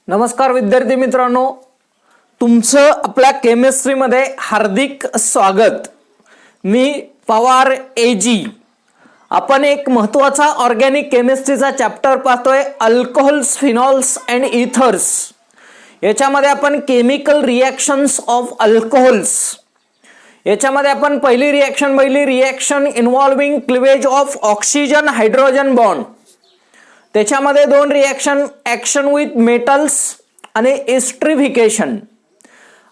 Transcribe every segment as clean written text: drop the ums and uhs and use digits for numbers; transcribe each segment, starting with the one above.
नमस्कार विद्यार्थी मित्रांनो, तुमचं आपल्या केमिस्ट्रीमध्ये हार्दिक स्वागत। मी पवार एजी। आपण एक महत्त्वाचा ऑर्गॅनिक केमिस्ट्रीचा चॅप्टर पाहतोय, अल्कोहोल्स, फिनॉल्स अँड इथर्स। याच्यामध्ये आपण केमिकल रिएक्शन्स ऑफ अल्कोहोल्स, याच्यामध्ये आपण पहिली reaction involving cleavage of oxygen hydrogen bond. त्याच्यामध्ये दोन रिएक्शन, ऍक्शन विथ मेटल्स आणि एस्ट्रिफिकेशन।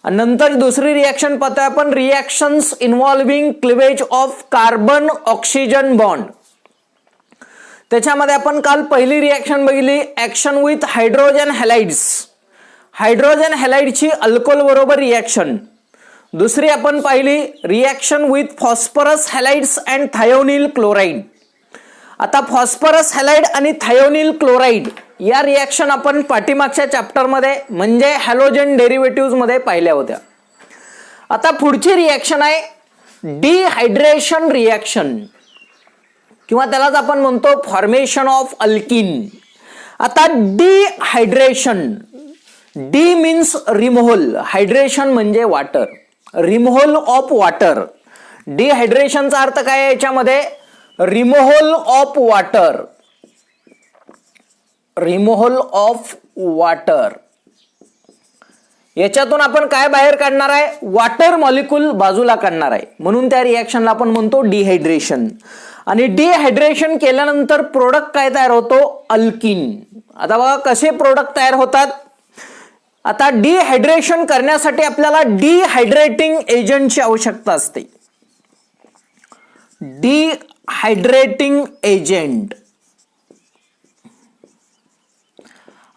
नंतर दुसरी रिएक्शन पाहतोय आपण, reactions involving cleavage of carbon oxygen bond. त्याच्यामध्ये आपण काल पहिली रिएक्शन बघितली, action with hydrogen halides. Hydrogen हॅलाइडची अल्कोहोल बरोबर रिएक्शन। दुसरी आपण पाहिली reaction with phosphorus halides and thionyl chloride. आता फॉस्फरस हॅलाइड आणि थायोनिल क्लोराइड या रिएक्शन आपण पाठीमागच्या चॅप्टर मध्ये म्हणजे हॅलोजन डेरिव्हेटिव्हज मध्ये पाहिल्या होत्या। आता पुढची रिएक्शन आहे डिहायड्रेशन रिएक्शन, किंवा त्यालाच आपण म्हणतो फॉर्मेशन ऑफ अल्किन। आता डिहायड्रेशन, डी मीन्स रिमोव्हल, हायड्रेशन म्हणजे वॉटर, रिमोव्हल ऑफ वॉटर। डिहायड्रेशनचा अर्थ काय आहे याच्यामध्ये? रिमोव्हल ऑफ वॉटर, रिमोव्हल ऑफ वॉटर। याच्यातून आपण काय बाहेर काढणार आहे? वॉटर मॉलिक्यूल बाजूला काढणार आहे, म्हणून त्या रिएक्शनला आपण म्हणतो डिहायड्रेशन। आणि डिहायड्रेशन केल्यानंतर प्रोडक्ट काय तयार होतो? अल्किन। आता बघा कसे प्रोडक्ट तयार होतात। आता डिहायड्रेशन करण्यासाठी आपल्याला डिहायड्रेटिंग एजंटची आवश्यकता असते। डिहायड्रेटिंग एजंट,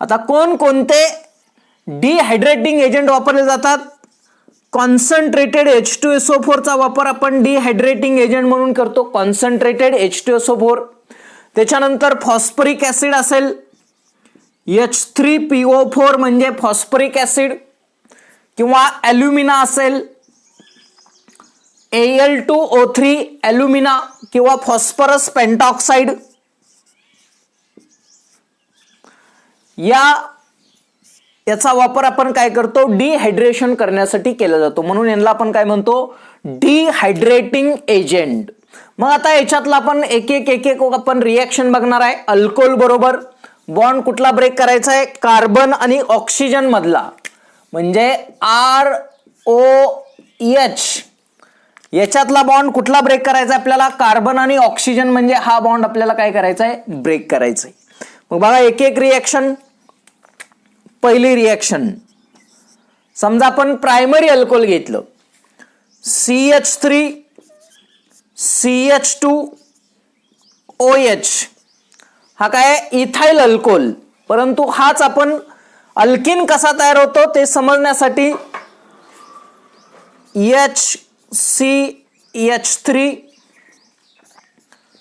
आता कोणते डिहायड्रेटिंग एजंट वापरले जातात? कॉन्सन्ट्रेटेड H2SO4 चा वापर आपण डिहायड्रेटिंग एजंट म्हणून करतो, कॉन्सन्ट्रेटेड H2SO4। त्याच्यानंतर फॉस्फरिक ऍसिड असेल, H3PO4 म्हणजे फॉस्फरिक ऍसिड, किंवा ॲल्युमिना असेल Al2O3 ॲल्युमिना, किंवा फॉस्फरस पेंटॉक्साइड। याचा वापर आपण काय करतो? डिहायड्रेशन करण्यासाठी केला जातो, म्हणून यांना आपण काय म्हणतो? डिहायड्रेटिंग एजंट। मग आता याच्यातला आपण एक एक आपण रिएक्शन बघणार आहे। अल्कोहोल बरोबर बॉन्ड कुठला ब्रेक करायचा आहे? कार्बन आणि ऑक्सिजन मधला, म्हणजे ROH। याच्यातला बॉन्ड कुठला ब्रेक करायचा आपल्याला? कार्बन आणि ऑक्सिजन, म्हणजे हा बॉन्ड आपल्याला काय करायचा आहे? ब्रेक करायचा आहे। मग बघा एक रिएक्शन। पहिली रिएक्शन, समजा आपण प्रायमरी अल्कोहोल घेतलं, CH3 CH2 OH, हा काय? Ethyl alcohol. परंतु हाच आपण अल्किन कसा तयार होतो ते समजण्यासाठी HCH3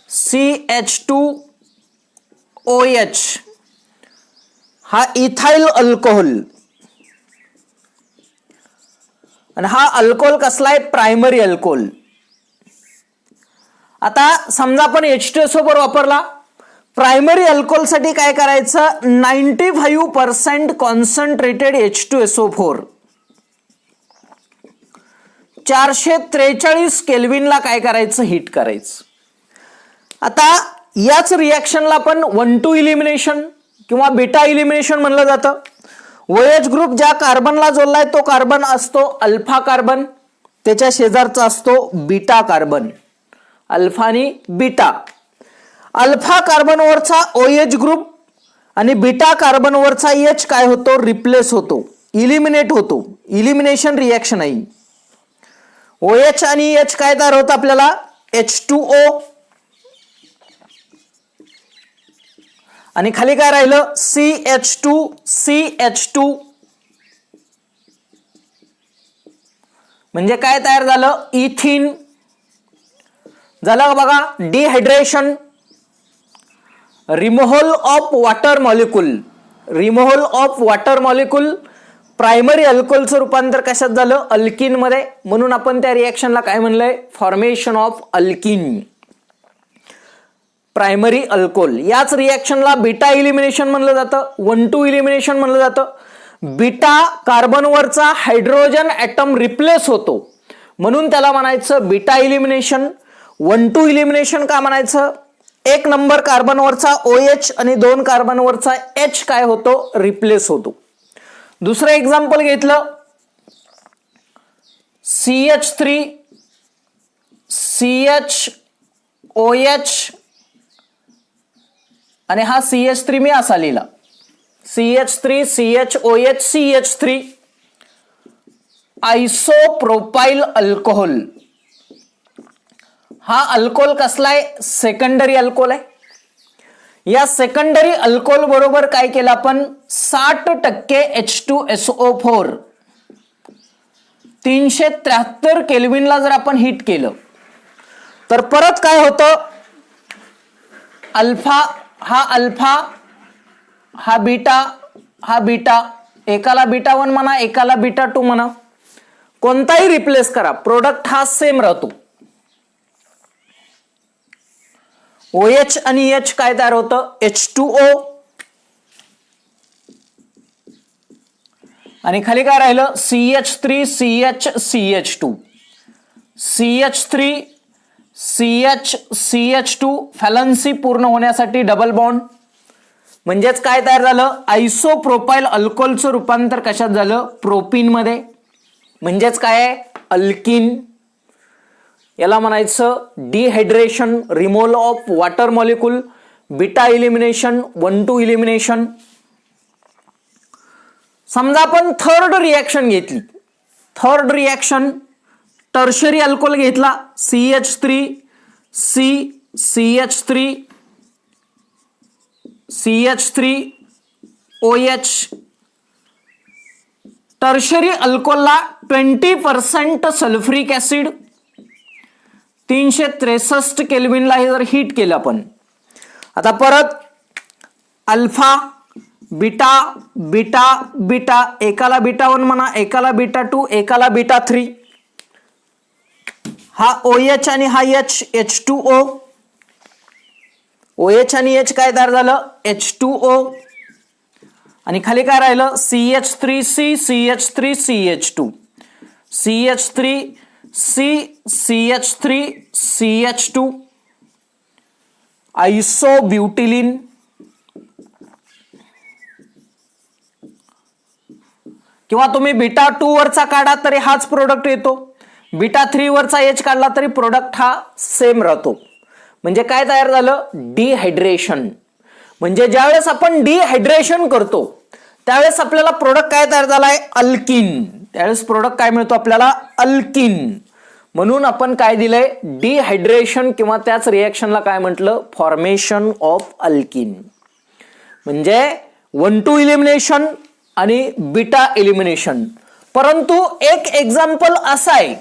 CH2OH हा इथाइल अल्कोहोल, आणि हा अल्कोहोल कसला आहे? Primary alcohol. आता समजा आपण H2SO4 वापरला, प्रायमरी अल्कोहोल साठी काय करायचं? 95% कॉन्सन्ट्रेटेड H2SO4 443 केल्विनला काय करायचं? हीट करायचं। आता याच रिएक्शनला आपण 1,2 इलिमिनेशन किंवा बीटा इलिमिनेशन म्हणलं जातं। OH ग्रुप ज्या कार्बनला जोडलाय तो कार्बन असतो अल्फा कार्बन, त्याच्या शेजारचा असतो बीटा कार्बन, अल्फा आणि बीटा। अल्फा कार्बनवरचा OH ग्रुप आणि बीटा कार्बनवरचा H काय होतो? रिप्लेस होतो, इलिमिनेट होतो, इलिमिनेशन रिएक्शन आहे। OH आणि H काय तयार होतं आपल्याला? H2O, आणि खाली काय राहिलं? CH2 म्हणजे काय तयार झालं? इथिन झालं बघा। Dehydration, removal of water molecule, removal of water molecule. Primary अल्कोहोलचं रूपांतर कशात झालं? अल्किन मध्ये, म्हणून आपण त्या रिएक्शनला काय म्हणलंय? Formation of alkene, primary alcohol. याच रिएक्शनला बीटा इलिमिनेशन म्हणलं जातं, 1,2 इलिमिनेशन म्हणलं जातं। बीटा कार्बनवरचा हायड्रोजन ॲटम रिप्लेस होतो, म्हणून त्याला म्हणायचं बीटा इलिमिनेशन. 1,2 इलिमिनेशन का म्हणायचं? 1 नंबर कार्बनवरचा OH आणि 2 कार्बनवरचा H काय होतो? रिप्लेस होतो. दुसरं एक्झाम्पल घेतलं, CH3 CHOH आणि हा CH3 मी असा लिहिला, CH3 CHOH CH3 आयसोप्रोपाइल अल्कोहोल. हा अल्कोहोल कसला आहे? सेकंडरी अल्कोहोल आहे. या सेकंडरी अल्कोहोल बरोबर काय केलं आपण? 60% H2SO4 373 केल्विनला जर आपण हीट केलं तर परत काय होतं? अल्फा, हा बीटा, एकाला बीटा 1 म्हणा, एकाला बीटा 2 म्हणा, कोणताही रिप्लेस करा, प्रोडक्ट हा सेम राहतो. OH आणि H काय तयार होतं? H2O. आणि खाली काय राहिलं? CH3 CH2 CH3 CH2 फॅलन्सी पूर्ण होण्यासाठी डबल बॉन्ड, म्हणजेच काय तयार झालं? आयसोप्रोपाइल अल्कोहोलचं रूपांतर कशात झालं? प्रोपीन मध्ये, म्हणजेच काय आहे? अल्किन. याला म्हणायचं dehydration, removal of water molecule, beta elimination, 1,2 elimination. समजा आपण थर्ड रिएक्शन घेतली, थर्ड रिएक्शन टर्शरी अल्कोहोल घेतला, CH3 OH. टर्शरी अल्कोहोलला 20% सल्फ्युरिक ऍसिड 363 केल्विनला हे जर हीट केलं आपण. आता परत अल्फा, बीटा, एकाला बीटा 1 म्हणा, एकाला बीटा 2, एकाला बीटा 3. हा OH आणि हा H, H2O. OH आणि H काय तयार झालं? H2O. आणि खाली काय राहिलं? CH3C CH3 CH2 CH3 CH2 आयसोब्युटिलिन. किंवा तुम्ही बीटा 2 वरचा काढा तरी हाच प्रोडक्ट येतो, बीटा 3 वरचा H काढला तरी प्रोडक्ट हा सेम राहतो. म्हणजे काय तयार झालं? डिहायड्रेशन. म्हणजे ज्यावेळेस आपण डिहायड्रेशन करतो त्यावेळेस आपल्याला प्रोडक्ट काय तयार झालाय? अल्किन. त्यावेळेस प्रोडक्ट काय मिळतो आपल्याला? अल्किन. म्हणून आपण काय दिलंय? डिहायड्रेशन किंवा त्याच रिएक्शनला काय म्हटलं? Formation of alkene. म्हणजे 1,2 इलिमिनेशन आणि बीटा इलिमिनेशन. परंतु एक एक्झाम्पल असा आहे,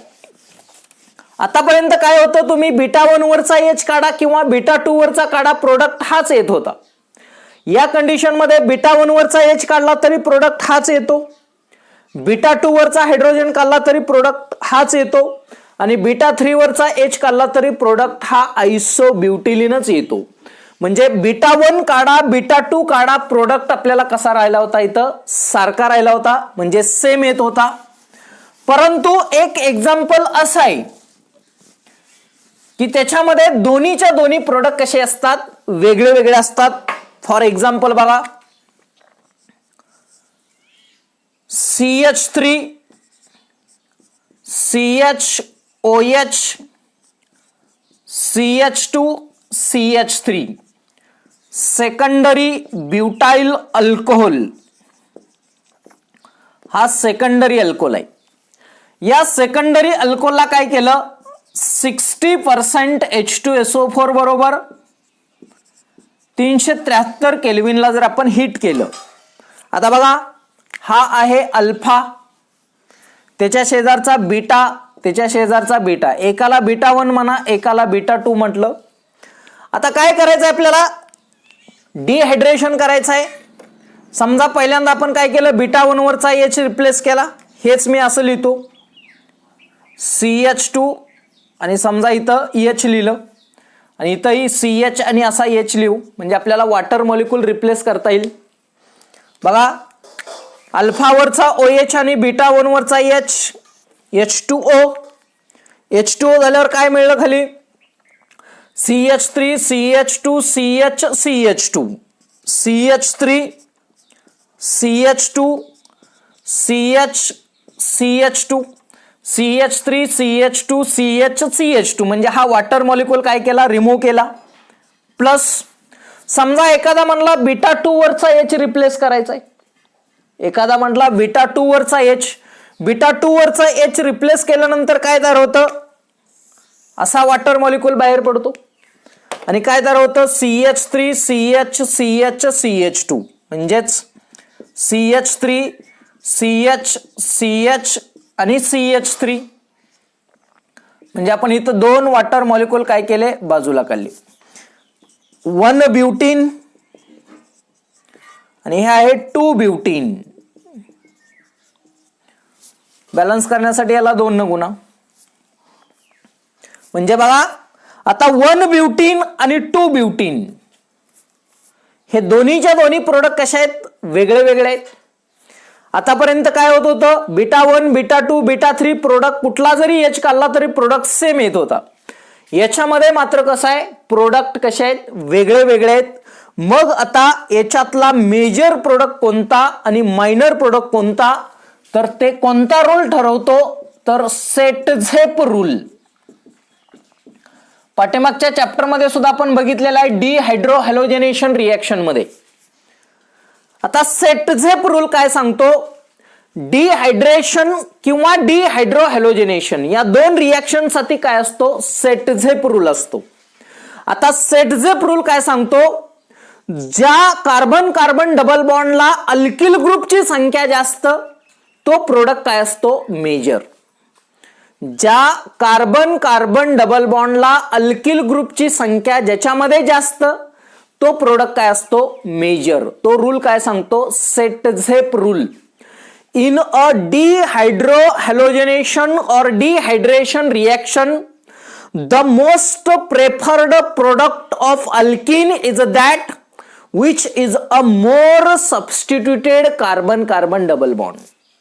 आतापर्यंत काय होतं? तुम्ही बीटा 1 वरचा H काढा किंवा बीटा 2 वरचा काढा, प्रोडक्ट हाच येत होता. या कंडिशन मध्ये बीटा 1 वरचा H काढला तरी प्रोडक्ट हाच येतो, बीटा 2 वरचा हायड्रोजन काढला तरी प्रोडक्ट हाच येतो, आणि बीटा 3 वरचा H काढला तरी प्रोडक्ट हा आयसोब्युटिलिनच येतो. म्हणजे बीटा 1 काढा, बीटा 2 काढा, प्रोडक्ट आपल्याला कसा राहिला होता? इथं सारखा राहिला होता, म्हणजे सेम येत होता. परंतु एक एक्झाम्पल असं आहे की त्याच्यामध्ये दोन्हीच्या दोन्ही प्रोडक्ट कसे असतात? वेगळे वेगळे असतात. फॉर एक्झाम्पल बघा, CH3 CHOH CH2 CH3 secondary butyl alcohol. हा सेकंडरी अल्कोहोल आहे. या सेकंडरी अल्कोहोलला काय केलं? 60% H2SO4 बरोबर 373 केल्विनला जर आपण हीट केलं. आता बघा, हा आहे अल्फा, त्याच्या शेजारचा बीटा, त्याच्या शेजारचा बीटा, एकाला बीटा 1 म्हणा, एकाला बीटा 2 म्हटलं. आता काय करायचं आपल्याला? डिहायड्रेशन करायचं आहे. समजा पहिल्यांदा आपण काय केलं? बीटा 1 वरचा H रिप्लेस केला, हेच मी असं लिहितो CH2, आणि समजा इथं H लिहिलं, आणि इथंही CH आणि असा H लिहू, म्हणजे आपल्याला वॉटर मॉलिक्यूल रिप्लेस करता येईल. बघा, अल्फा वरचा OH आणि बीटा 1 वरचा H, H2O. H2O झाल्यावर काय मिळलं खाली? CH3 CH2 CH CH2 CH3 CH2 CH CH2 CH3 CH2 CH CH2 म्हणजे हा वॉटर मॉलिक्यूल काय केला? रिमूव्ह केला. प्लस समजा एखादा म्हणला बीटा 2 वरचा H रिप्लेस करायचा आहे, एखादा म्हटला बीटा 2 वरचा H, बीटा 2 वरचा H रिप्लेस केल्यानंतर काय तयार होतं? असा वॉटर मॉलिक्यूल बाहेर पडतो आणि काय तयार होतं? CH3 CH CH CH2 म्हणजेच CH3 CH CH आणि CH3. म्हणजे आपण इथं 2 वॉटर मॉलिक्यूल काय केले? बाजूला काढले. 1 ब्युटीन आणि हे आहे 2 ब्युटीन. बॅलन्स करण्यासाठी याला 2 न गुणा. म्हणजे बघा आता 1 ब्युटीन आणि 2 ब्युटीन हे दोन्हीच्या दोन्ही प्रोडक्ट कशा आहेत? वेगळे वेगळे आहेत. आतापर्यंत काय होत होतं? बीटा 1 बीटा 2 बीटा 3 प्रोडक्ट कुठला जरी H काढला तरी प्रोडक्ट सेम येत होता. याच्यामध्ये मात्र कसं आहे? प्रोडक्ट कसे आहेत? वेगळे वेगळे आहेत. मग आता याच्यातला मेजर प्रोडक्ट कोणता आणि मायनर प्रोडक्ट कोणता? तर ते कोणता रूल ठरवतो? तर सेट-झेप रूल. पाठीमागच्या चॅप्टर मध्ये सुद्धा आपण बघितलेला आहे डिहायड्रोहॅलोजनेशन रिएक्शन मध्ये. आता सेट-झेप रूल काय सांगतो? डिहायड्रेशन किंवा डिहायड्रोहॅलोजनेशन या 2 रिएक्शन साठी काय असतो? सेट-झेप रूल असतो. आता सेट-झेप रूल काय सांगतो? ज्या कार्बन कार्बन डबल बॉन्डला अल्किल ग्रुपची संख्या जास्त तो प्रोडक्ट काय असतो? मेजर. ज्या कार्बन कार्बन डबल बॉन्डला अल्किल ग्रुपची संख्या ज्याच्यामध्ये जास्त तो प्रोडक्ट काय असतो? मेजर. तो रूल काय सांगतो? सेट-झेप रूल. इन अ डिहायड्रोहॅलोजनेशन और dehydration reaction the most preferred product of alkene is that which is a more substituted carbon carbon double bond.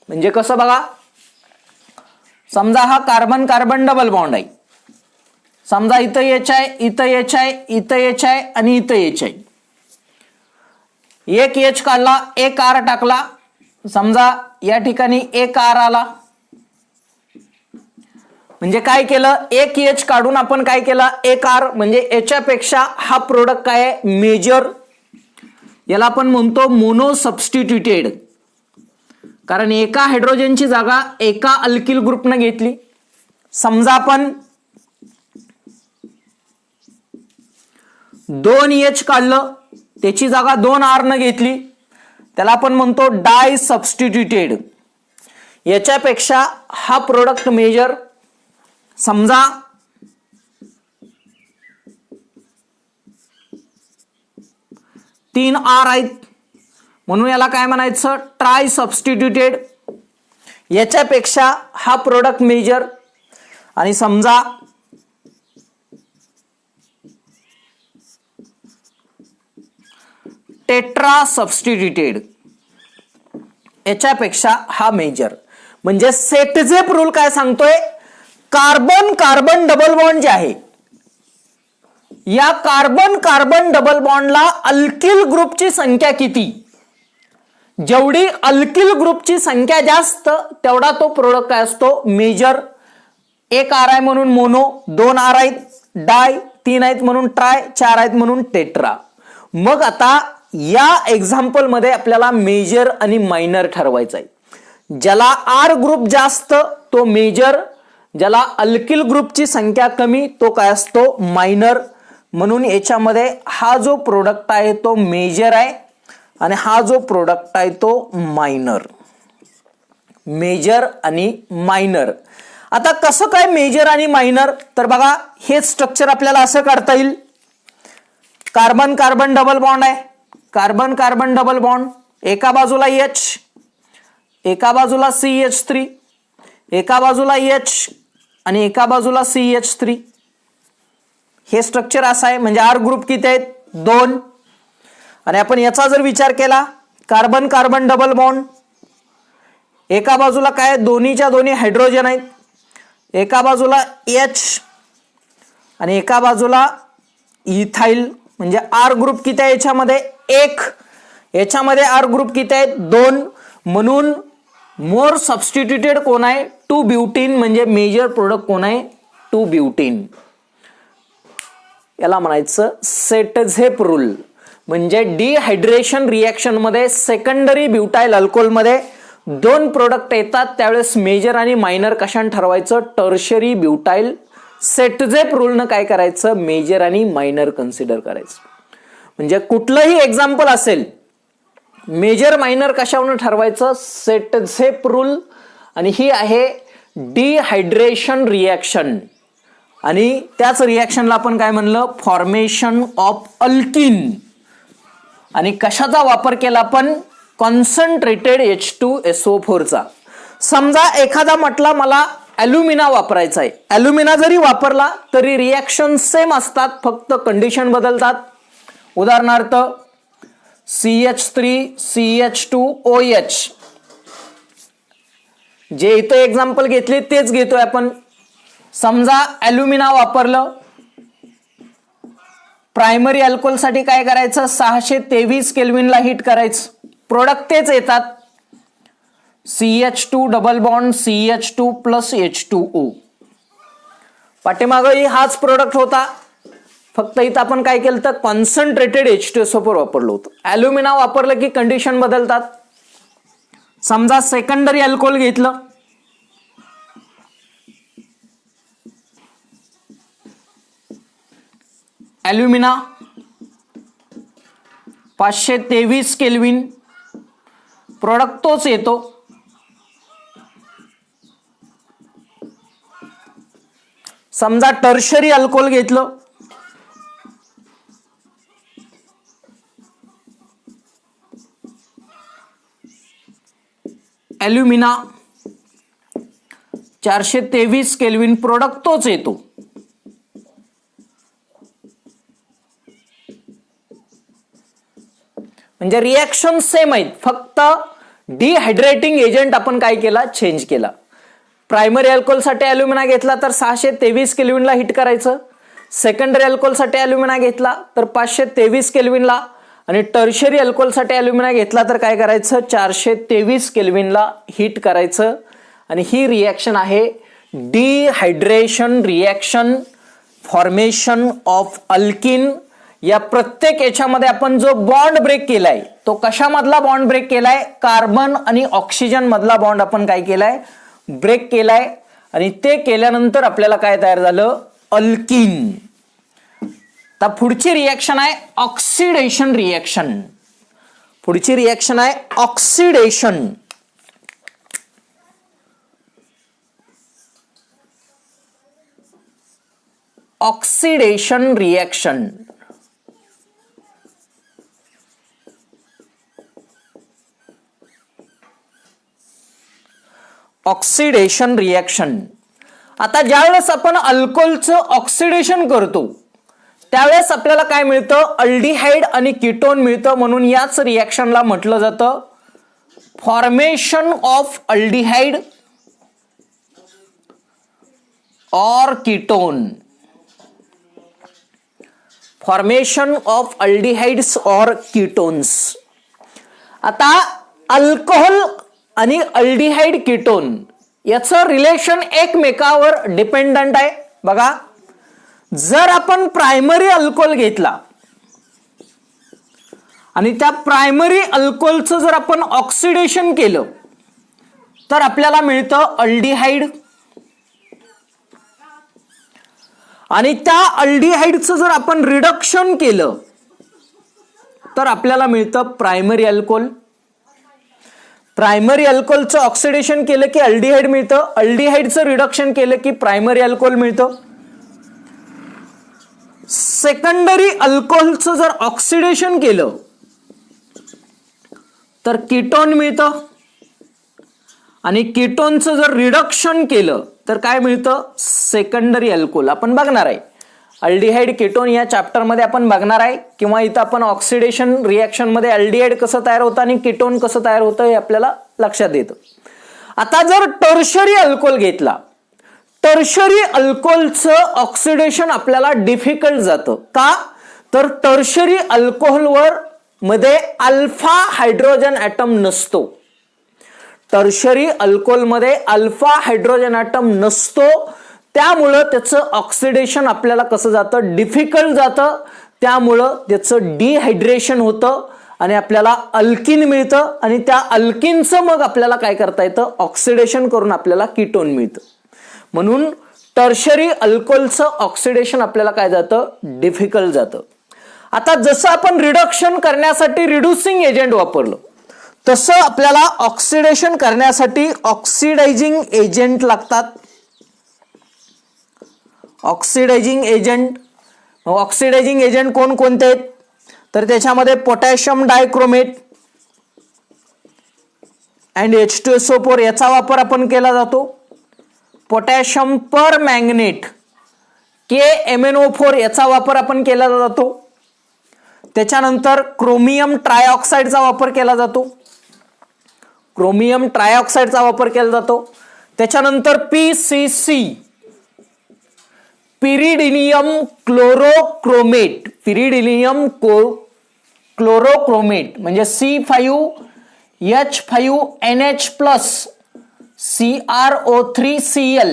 म्हणजे कसं बघा, समजा हा कार्बन कार्बन डबल बॉन्ड आहे. समजा इथं H आहे, इथं H आहे, इथं H आहे आणि इथं H आहे. एक H काढला, एक R टाकला. समजा या ठिकाणी एक R आला. म्हणजे काय केलं? एक H काढून आपण काय केलं? एक R. म्हणजे याच्यापेक्षा हा प्रोडक्ट काय आहे? मेजर. याला आपण म्हणतो मोनो सबस्टिट्यूटेड. कारण एका हायड्रोजनची जागा एका अल्किल ग्रुपने घेतली. समजा आपण 2 H काढलं, त्याची जागा 2 R न घेतली, त्याला आपण म्हणतो डाय सबस्टिट्यूटेड. याच्यापेक्षा हा प्रोडक्ट मेजर. समजा तीन R आहेत म्हणून याला काय म्हणायचं? Try substituted. याच्यापेक्षा हा प्रोडक्ट मेजर. आणि समजा टेट्रा सबस्टिट्यूटेड, याच्यापेक्षा हा मेजर. म्हणजे सेट-झेप रूल काय सांगतोय? कार्बन कार्बन डबल बॉन्ड जे आहे या कार्बन कार्बन डबल बॉन्डला अल्किल ग्रुपची संख्या किती? जेवढी अल्किल ग्रुपची संख्या जास्त तेवढा तो प्रोडक्ट काय असतो? मेजर. एक R आहे म्हणून मोनो, 2 R आहेत डाय, 3 आहेत म्हणून ट्राय, 4 आहेत म्हणून टेट्रा. मग आता या एक्झाम्पल मध्ये आपल्याला मेजर आणि मायनर ठरवायचं आहे. ज्याला R ग्रुप जास्त तो मेजर, ज्याला अल्किल ग्रुपची संख्या कमी तो काय असतो? मायनर. म्हणून याच्यामध्ये हा जो प्रोडक्ट आहे तो मेजर आहे आणि हा जो प्रोडक्ट आहे तो मायनर. मेजर आणि मायनर. आता कसं काय मेजर आणि मायनर? तर बघा हे स्ट्रक्चर आपल्याला असं काढता येईल. कार्बन कार्बन डबल बॉन्ड आहे, कार्बन कार्बन डबल बॉन्ड, एका बाजूला H, एका बाजूला CH3, एका बाजूला H आणि एका बाजूला CH3. हे स्ट्रक्चर असं आहे. म्हणजे R ग्रुप किती आहेत? 2. आणि आपण याचा जर विचार केला, कार्बन कार्बन डबल बॉन्ड एका बाजूला काय, दोन्हीच्या दोन्ही हायड्रोजन आहेत, एका बाजूला H आणि एका बाजूला इथाइल, म्हणजे R ग्रुप किती आहे याच्यामध्ये, 1. याच्यामध्ये R ग्रुप किती आहेत, 2. म्हणून मोर सबस्टिट्यूटेड कोण आहे, 2 ब्युटीन, म्हणजे मेजर प्रोडक्ट कोण आहे, 2 ब्युटीन. याला म्हणायचं सेटझेप रूल. म्हणजे डिहायड्रेशन रिएक्शन मध्ये सेकंडरी ब्युटाइल अल्कोहोल मध्ये 2 प्रोडक्ट येतात, त्यावेळेस मेजर आणि मायनर कशाने ठरवायचं, टर्शरी ब्युटाइल सेटझेप रूलनं काय करायचं, मेजर आणि मायनर कन्सिडर करायचं. म्हणजे कुठलंही एक्झाम्पल असेल, मेजर मायनर कशावरून ठरवायचं, सेटझेप रूल. आणि ही आहे डिहायड्रेशन रिएक्शन. आणि त्याच रिएक्शनला आपण काय म्हणलं, फॉर्मेशन ऑफ अल्किन. आणि कशाचा वापर केला आपण, कॉन्सन्ट्रेटेड H2SO4 चा. समजा एखादा म्हटला मला ॲल्युमिना वापरायचा आहे, ॲल्युमिना जरी वापरला तरी रिएक्शन सेम असतात, फक्त कंडिशन बदलतात. उदाहरणार्थ CH3 CH2OH, जे इथं एक्झाम्पल घेतले तेच घेतोय आपण. समजा ॲल्युमिना वापरलं, प्रायमरी अल्कोहोल साठी काय करायचं, 623 केल्विनला हीट करायचं, प्रोडक्ट तेच येतात, CH2 double bond CH2 plus H2O. पाठीमागही हाच प्रोडक्ट होता, फक्त इथं आपण काय केलं तर कॉन्सन्ट्रेटेड H2SO4 वापरलं होतं. ॲल्युमिना वापरलं की कंडिशन बदलतात. समजा सेकंडरी अल्कोहोल घेतलं, ॲल्युमिना 523 केल्विन, प्रोडक्ट तोच येतो. समजा टर्शरी अल्कोहोल घेतलं, ॲल्युमिना 423 केल्विन, प्रोडक्ट तोच येतो. म्हणजे रिएक्शन सेम आहेत, फक्त डिहायड्रेटिंग एजंट आपण काय केला, चेंज केला. प्रायमरी अल्कोहोल साठी ॲल्युमिना घेतला तर 623 केल्विनला हीट करायचं, सेकंडरी अल्कोहोल साठी ॲल्युमिना घेतला तर 523 केल्विनला, आणि टर्शरी अल्कोहोल साठी ॲल्युमिना घेतला तर काय करायचं, 423 केल्विनला हीट करायचं. आणि ही रिएक्शन आहे dehydration reaction, formation of alkene. या प्रत्येक याच्यामध्ये आपण जो बॉन्ड ब्रेक केलाय तो कशामधला बॉन्ड ब्रेक केलाय, कार्बन आणि ऑक्सिजन मधला बॉन्ड आपण काय केलाय, ब्रेक केलाय. आणि ते केल्यानंतर आपल्याला काय तयार झालं, अल्किन. आता पुढची रिएक्शन आहे ऑक्सिडेशन रिएक्शन. पुढची रिएक्शन आहे oxidation. Oxidation reaction. Oxidation reaction. आता ज्यावेळेस आपण अल्कोहोलचं ऑक्सिडेशन करतो त्यावेळेस आपल्याला काय मिळतं, अल्डिहाइड आणि कीटोन मिळतं. म्हणून याच रिएक्शनला म्हटलं जातं फॉर्मेशन ऑफ अल्डिहाइड और कीटोन. फॉर्मेशन ऑफ अल्डिहाइड्स और कीटोन्स. आता अल्कोहोल आणि अल्डिहाइड कीटोन याचं रिलेशन एकमेकावर डिपेंडंट आहे. बघा, जर आपण प्रायमरी अल्कोहोल घेतला आणि त्या प्रायमरी अल्कोहोलचं जर आपण ऑक्सिडेशन केलं तर आपल्याला मिळतं अल्डिहाइड, आणि त्या अल्डिहाइडचं जर आपण रिडक्शन केलं तर आपल्याला मिळतं प्रायमरी अल्कोहोल. प्रायमरी अल्कोहोलचं ऑक्सिडेशन केलं की अल्डिहाइड मिळतं, अल्डिहाइडचं रिडक्शन केलं की प्रायमरी अल्कोहोल मिळतं. सेकंडरी अल्कोहोलचं जर ऑक्सिडेशन केलं तर कीटोन मिळतं, आणि कीटोनचं जर रिडक्शन केलं तर काय मिळतं, सेकंडरी अल्कोहोल. आपण बघणार आहे अल्डिहाइड कीटोन या चॅप्टर मध्ये आपण बघणार आहे, किंवा इथं आपण ऑक्सिडेशन रिएक्शन मध्ये अल्डिहाइड कसं तयार होतं आणि कीटोन कसं तयार होतं हे आपल्याला लक्षात येतं. आता जर टर्शरी अल्कोहोल घेतला, टर्शरी अल्कोहोलचं ऑक्सिडेशन आपल्याला डिफिकल्ट जातं. का? तर टर्शरी अल्कोहोलवर मध्ये अल्फा हायड्रोजन ॲटम नसतो. टर्शरी अल्कोहोलमध्ये अल्फा हायड्रोजन ॲटम नसतो, त्यामुळं त्याचं ऑक्सिडेशन आपल्याला कसं जातं, डिफिकल्ट जातं. त्यामुळं त्याचं डिहायड्रेशन होतं आणि आपल्याला अल्किन मिळतं आणि त्या अल्किनचं मग आपल्याला काय करता येतं, ऑक्सिडेशन करून आपल्याला कीटोन मिळतं. म्हणून टर्शरी अल्कोहोलचं ऑक्सिडेशन आपल्याला काय जातं, डिफिकल्ट जातं. आता जसं आपण रिडक्शन करण्यासाठी रिड्युसिंग एजंट वापरलं, तसं आपल्याला ऑक्सिडेशन करण्यासाठी ऑक्सिडायझिंग एजंट लागतात. ऑक्सिडायझिंग एजंट, ऑक्सिडायझिंग एजंट कोणकोणते आहेत, तर त्याच्यामध्ये पोटॅशियम डायक्रोमेट अँड H2SO4 याचा वापर आपण केला जातो. पोटॅशियम पर मॅग्नेट KMnO4 याचा वापर आपण केला जातो. त्याच्यानंतर क्रोमियम ट्रायऑक्साईडचा वापर केला जातो. क्रोमियम ट्रायऑक्साईडचा वापर केला जातो. त्याच्यानंतर PCC पिरिडिनियम क्लोरोक्रोमेट, पिरिडिनियम क्लोरोक्रोमेट म्हणजे C5H5NH+ CrO3Cl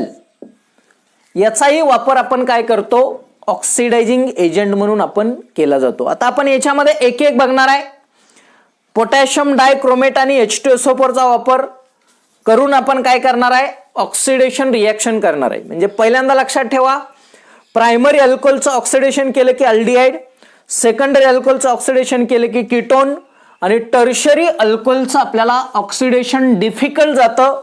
याचाही वापर आपण काय करतो, ऑक्सिडायझिंग एजंट म्हणून आपण केला जातो. आता आपण याच्यामध्ये एक एक बघणार आहे. पोटॅशियम डायक्रोमेट आणि H2SO4 चा वापर करून आपण काय करणार आहे, ऑक्सिडेशन रिएक्शन करणार आहे. म्हणजे पहिल्यांदा लक्षात ठेवा, प्रायमरी अल्कोहोलचं ऑक्सिडेशन केलं की अल्डिहाइड, सेकंडरी अल्कोहोलचं ऑक्सिडेशन केलं की कीटोन आणि टर्शरी अल्कोहोलचं आपल्याला ऑक्सिडेशन डिफिकल्ट जातं,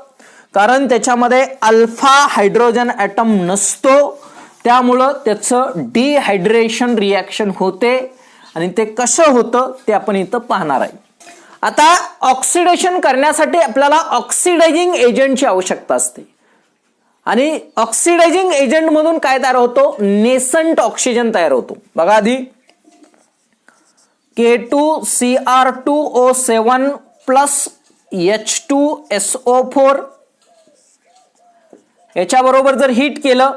कारण त्याच्यामध्ये अल्फा हायड्रोजन ॲटम नसतो. त्यामुळं त्याचं डिहायड्रेशन रिॲक्शन होते आणि ते कसं होतं ते आपण इथं पाहणार आहे. आता ऑक्सिडेशन करण्यासाठी आपल्याला ऑक्सिडायझिंग एजंटची आवश्यकता असते आणि ऑक्सिडायझिंग एजंट मधून काय तयार होतो, नेसंट ऑक्सिजन तयार होतो. बघा आधी K2Cr2O7 प्लस H2SO4 याच्याबरोबर जर हीट केलं,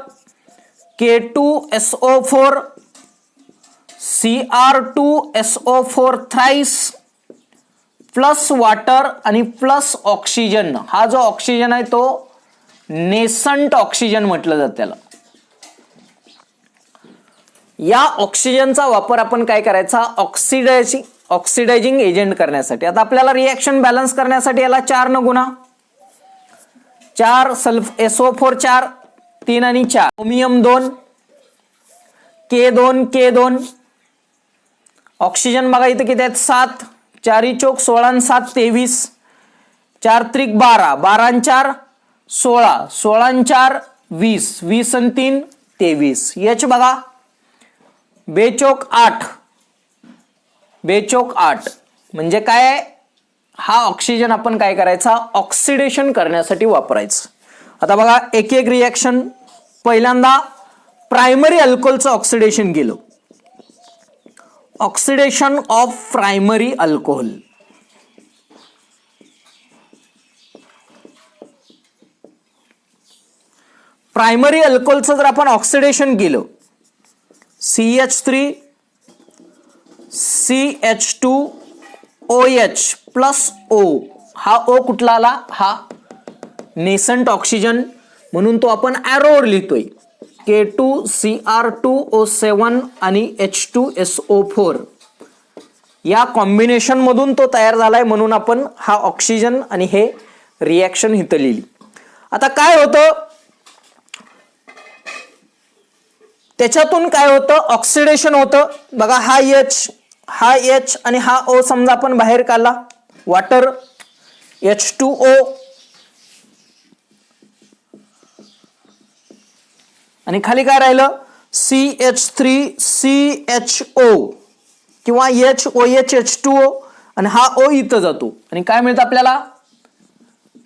K2SO4 Cr2SO4 thrice plus water आणि प्लस ऑक्सिजन. हा जो ऑक्सिजन आहे तो नेसंट ऑक्सिजन म्हटलं जातं त्याला. या ऑक्सिजनचा वापर आपण काय करायचा, ऑक्सिडायझिंग एजंट करण्यासाठी. आता आपल्याला रिएक्शन बॅलन्स करण्यासाठी याला 4 न गुणा, 4 SO4 4, 3 आणि 4 क्रोमियम 2 K2 ऑक्सिजन बघा इथं किती आहेत, 7, 4 चोक 16 आणि 7 23, 4 त्रिक 12, 12 आणि 4 16, 16 आणि 4 20, 20 आणि 3 23. H बघा बेचोक 8, बेचोक 8 म्हणजे काय आहे, हा ऑक्सिजन आपण काय करायचा, ऑक्सिडेशन करण्यासाठी वापरायचं. आता बघा एक एक रिएक्शन. पहिल्यांदा प्रायमरी अल्कोहोलचं ऑक्सिडेशन केलं, oxidation of primary alcohol. Primary अल्कोहोलचं जर आपण ऑक्सिडेशन केलं, CH3 CH2OH प्लस O, हा O कुठला आला, हा नेसंट ऑक्सिजन म्हणून तो आपण ॲरोवर लिहितोय. K2Cr2O7 आणि H2SO4 या कॉम्बिनेशन मधून तो तयार झालाय म्हणून आपण हा ऑक्सिजन आणि हे रिएक्शन इथं लिहिली. आता काय होतं, त्याच्यातून काय होतं, ऑक्सिडेशन होतं. बघा हा H आणि हा O समजा आपण बाहेर काढला, वॉटर H2O आणि खाली काय राहिलं, CH3CHO किंवा HOH H2O आणि हा O इथं जातो आणि काय मिळतं आपल्याला,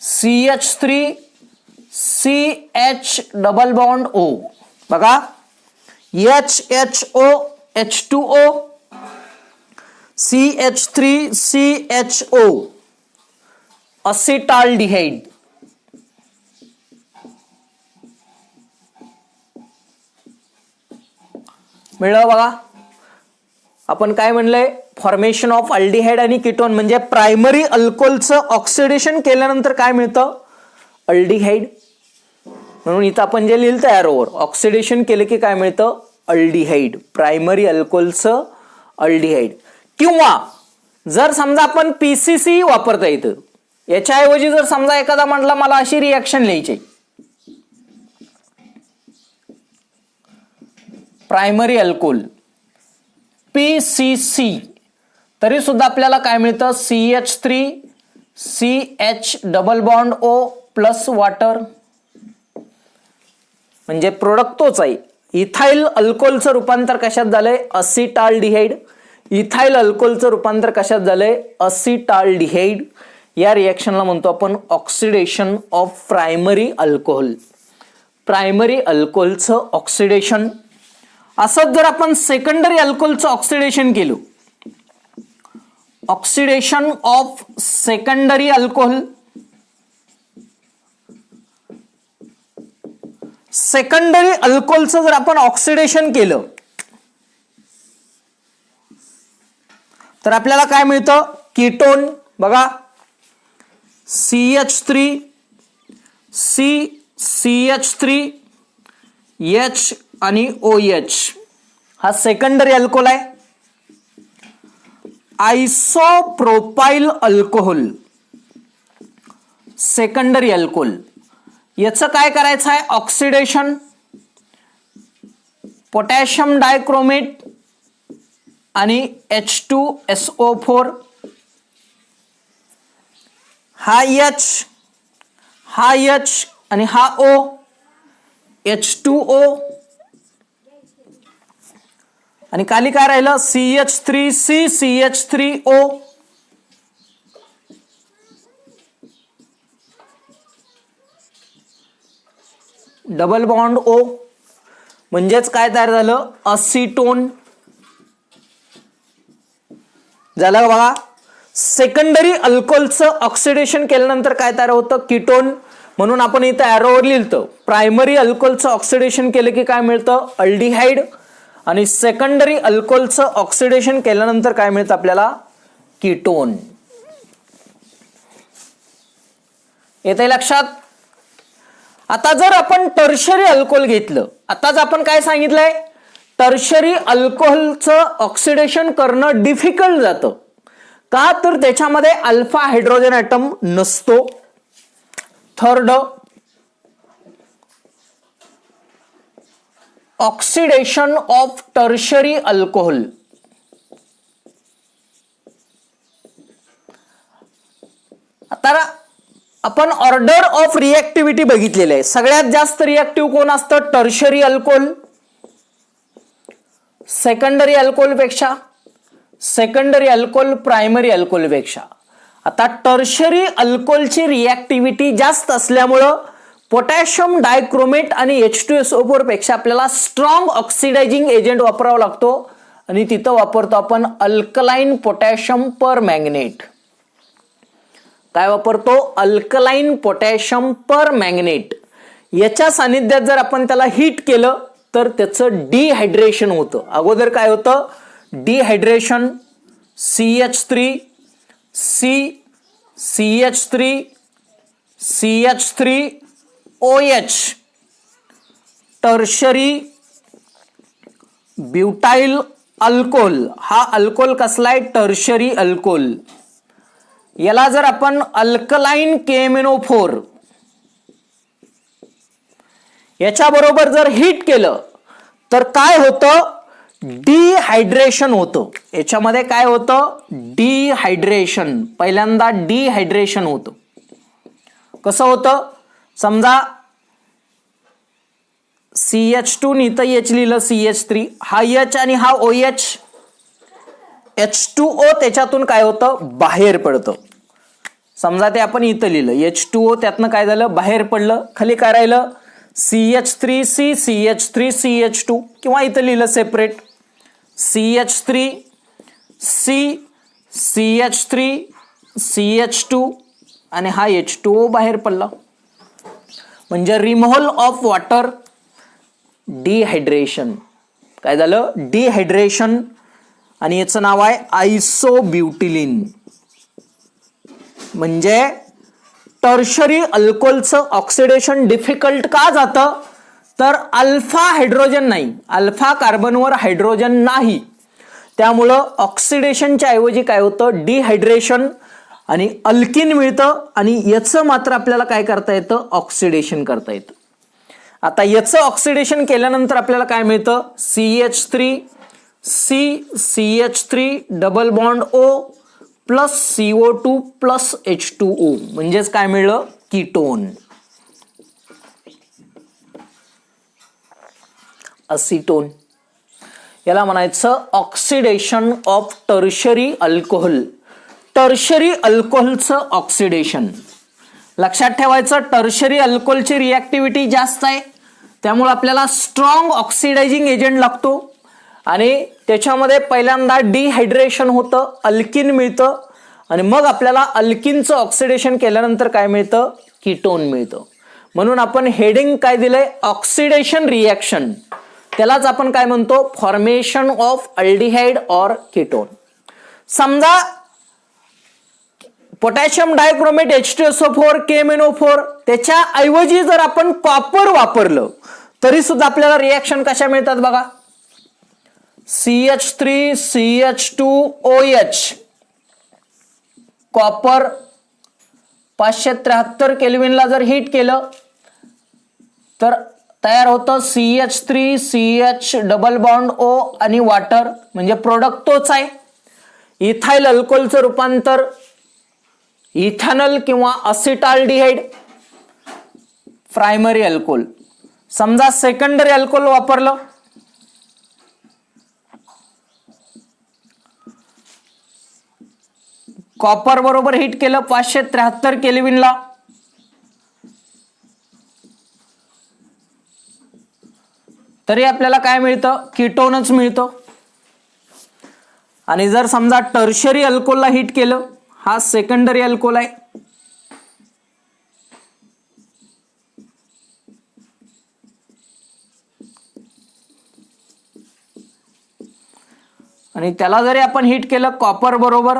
CH3CH डबल बॉन्ड O. बघा HHO H2O CH3CHO असिटाल्डिहाइड. मिळलं बघा. आपण काय म्हणलंय, फॉर्मेशन ऑफ अल्डिहाइड आणि कीटोन म्हणजे प्रायमरी अल्कोहोलचं ऑक्सिडेशन केल्यानंतर काय मिळतं, अल्डिहाइड. म्हणून इथं आपण जे लिहिलं एरोवर, ऑक्सिडेशन केलं की काय मिळतं, अल्डिहाइड, प्रायमरी अल्कोहोलचं अल्डिहाइड. किंवा जर समजा आपण पीसीसी वापरता येतं, याच्याऐवजी जर समजा एखादा म्हटला मला अशी रिॲक्शन लिहायची, प्रायमरी अल्कोहोल PCC, तरी सुद्धा आपल्याला काय मिळतं, CH3 CH double bond O plus water, म्हणजे प्रोडक्ट तोच आहे. इथाइल अल्कोहोलचं रूपांतर कशात झालंय, असिटाल्डिहाइड. इथाइल अल्कोहोलचं रूपांतर कशात झालंय, असिटाल्डिहाइड. या रिएक्शनला म्हणतो आपण oxidation of primary alcohol, primary अल्कोहोलचं ऑक्सिडेशन. असंच जर आपण सेकंडरी अल्कोहोलचं ऑक्सिडेशन केलं, oxidation of secondary alcohol, secondary अल्कोहोलचं जर आपण ऑक्सिडेशन केलं तर आपल्याला काय मिळतं, कीटोन. बघा CH3 CH3 H आणि OH हा सेकंडरी अल्कोहोल आहे. आयसोप्रोपाइल अल्कोहोल सेकंडरी अल्कोहोल, याचं काय करायचं आहे, ऑक्सिडेशन. पोटॅशियम डायक्रोमेट आणि H2SO4, हा H, हा H आणि हा O, H2O, आणि खाली काय राहिलं, CH3C CH3O. Double bond O, म्हणजेच काय तयार झालं, असिटोन झालं. बघा सेकंडरी अल्कोहोलचं ऑक्सिडेशन केल्यानंतर काय तयार होतं, कीटोन. म्हणून आपण इथं एरोवर लिहिलं, प्रायमरी अल्कोहोलचं ऑक्सिडेशन केलं की काय मिळतं, अल्डिहाइड. आणि सेकंडरी अल्कोहोलचं ऑक्सिडेशन केल्यानंतर काय मिळतं आपल्याला, कीटोन. येते लक्षात. आता जर आपण टर्शरी अल्कोहोल घेतलं, आताच आपण काय सांगितलंय, टर्शरी अल्कोहोलचं ऑक्सिडेशन करणं डिफिकल्ट जातं. का तर त्याच्यामध्ये अल्फा हायड्रोजन ॲटम नसतो. Third, oxidation of tertiary alcohol. आता आपण ऑर्डर ऑफ रिएक्टिव्हिटी बघितलेली आहे. सगळ्यात जास्त रिएक्टिव्ह कोण असतं, टर्शरी अल्कोहोल सेकंडरी अल्कोहोल पेक्षा, सेकंडरी अल्कोहोल प्रायमरी अल्कोहोल पेक्षा. आता टर्शरी अल्कोहोलची रिएक्टिव्हिटी जास्त असल्यामुळं पोटॅशियम डायक्रोमेट आणि H2SO4 पेक्षा आपल्याला स्ट्रॉंग ऑक्सिडायझिंग एजंट वापरावा लागतो, आणि तिथं वापरतो आपण अल्कलाइन पोटॅशियम पर मॅग्नेट. काय वापरतो, अल्कलाइन पोटॅशियम पर मॅग्नेट. याच्या सानिध्यात जर आपण त्याला हीट केलं तर त्याचं डिहायड्रेशन होतं. अगोदर काय होतं, dehydration, CH3 CH3 CH3 OH, tertiary butyl alcohol. हा अल्कोहोल कसला आहे, टर्शरी अल्कोहोल. याला जर आपण अल्कलाइन KMnO4 याच्या बरोबर जर हीट केलं तर काय होतं, डिहायड्रेशन होतं. याच्यामध्ये काय होतं, डिहायड्रेशन. पहिल्यांदा डिहायड्रेशन होतं. कसं होतं, समजा CH2 इथं H लिहिलं, CH3 हा H आणि हा OH, H2O त्याच्यातून काय होतं, बाहेर पडतं. समजा ते आपण इथं लिहिलं H2O, त्यातनं काय झालं, बाहेर पडलं. खाली काय राहिलं, CH3C CH3CH2, किंवा इथं लिहिलं सेपरेट CH3C CH3CH2 आणि हा H2O बाहेर पडला. म्हणजे रिमूव्हल ऑफ वॉटर, डिहायड्रेशन. काय झालं, डिहायड्रेशन, आणि याचं नाव आहे आयसोब्युटिलिन. म्हणजे टर्शरी अल्कोहोलचं ऑक्सिडेशन डिफिकल्ट का जातं, तर अल्फा हायड्रोजन नाही, अल्फा कार्बनवर हायड्रोजन नाही, त्यामुळं ऑक्सिडेशनच्या ऐवजी काय होतं, डिहायड्रेशन आणि अल्किन मिळतं, आणि याचं मात्र आपल्याला काय करता येतं, ऑक्सिडेशन करता येतं. आता याचं ऑक्सिडेशन केल्यानंतर आपल्याला काय मिळतं, CH3 CH3 double bond O plus CO2 plus H2O, म्हणजेच काय मिळलं, कीटोन. असिटोन, याला म्हणायचं oxidation of tertiary alcohol. Tertiary अल्कोहोलचं ऑक्सिडेशन. लक्षात ठेवायचं, टर्शरी अल्कोहोलची रिॲक्टिव्हिटी जास्त आहे, त्यामुळे आपल्याला स्ट्रॉंग ऑक्सिडायझिंग एजंट लागतो, आणि त्याच्यामध्ये पहिल्यांदा डिहायड्रेशन होतं, अल्किन मिळतं, आणि मग आपल्याला अल्किनचं ऑक्सिडेशन केल्यानंतर काय मिळतं, कीटोन मिळतं. म्हणून आपण हेडिंग काय दिलंय, ऑक्सिडेशन रिॲक्शन. त्यालाच आपण काय म्हणतो, फॉर्मेशन ऑफ अल्डिहाइड और कीटोन. समजा पोटॅशियम डायक्रोमेट H2SO4 KMnO4, त्याच्या ऐवजी जर आपण कॉपर वापरलं तरी सुद्धा आपल्याला रिॲक्शन कशा मिळतात बघा, CH3 CH2OH, कॉपर 573 केल्विनला जर हीट केलं तर तयार होतं CH3 CH double bond O आणि वॉटर, म्हणजे प्रोडक्ट तोच आहे. इथाइल अल्कोहोलचं रूपांतर इथेनॉल किंवा असिटाल्डिहाइड, प्रायमरी अल्कोहोल. समजा सेकंडरी अल्कोहोल वापरलं, कॉपर बरोबर हीट केलं 573 केल्विनला, तरी आपल्याला काय मिळतं, कीटोनच मिळतं. आणि जर समजा टर्शरी अल्कोहोलला हीट केलं, हा सेकंडरी अल्कोहोल आहे, आणि त्याला जरी आपण हीट केलं कॉपर बरोबर,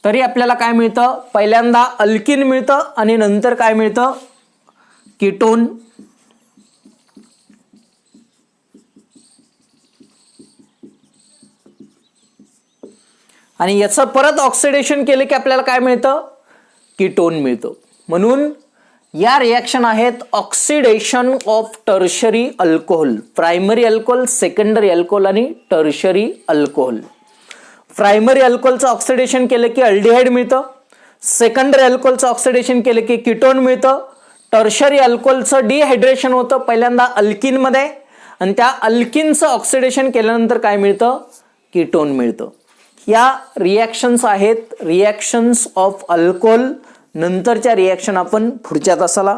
तरी आपल्याला काय मिळतं, पहिल्यांदा अल्किन मिळतं आणि नंतर काय मिळतं, कीटोन. आणि याचं परत ऑक्सिडेशन केलं की आपल्याला काय मिळतं, कीटोन मिळतं. म्हणून या रिॲक्शन आहेत oxidation of tertiary alcohol. Primary alcohol, secondary alcohol आणि टर्शरी अल्कोहोल. प्रायमरी अल्कोहोलचं ऑक्सिडेशन केलं की अल्डिहाइड मिळतं, सेकंडरी अल्कोहोलचं ऑक्सिडेशन केलं की कीटोन मिळतं, टर्शरी अल्कोहोलचं डिहायड्रेशन होतं पहिल्यांदा अल्किन मध्ये, आणि त्या अल्किनचं ऑक्सिडेशन केल्यानंतर काय मिळतं, कीटोन मिळतं. या रिॲक्शन्स आहेत रिॲक्शन्स ऑफ अल्कोहोल. नंतरच्या रिॲक्शन आपण पुढच्या तासाला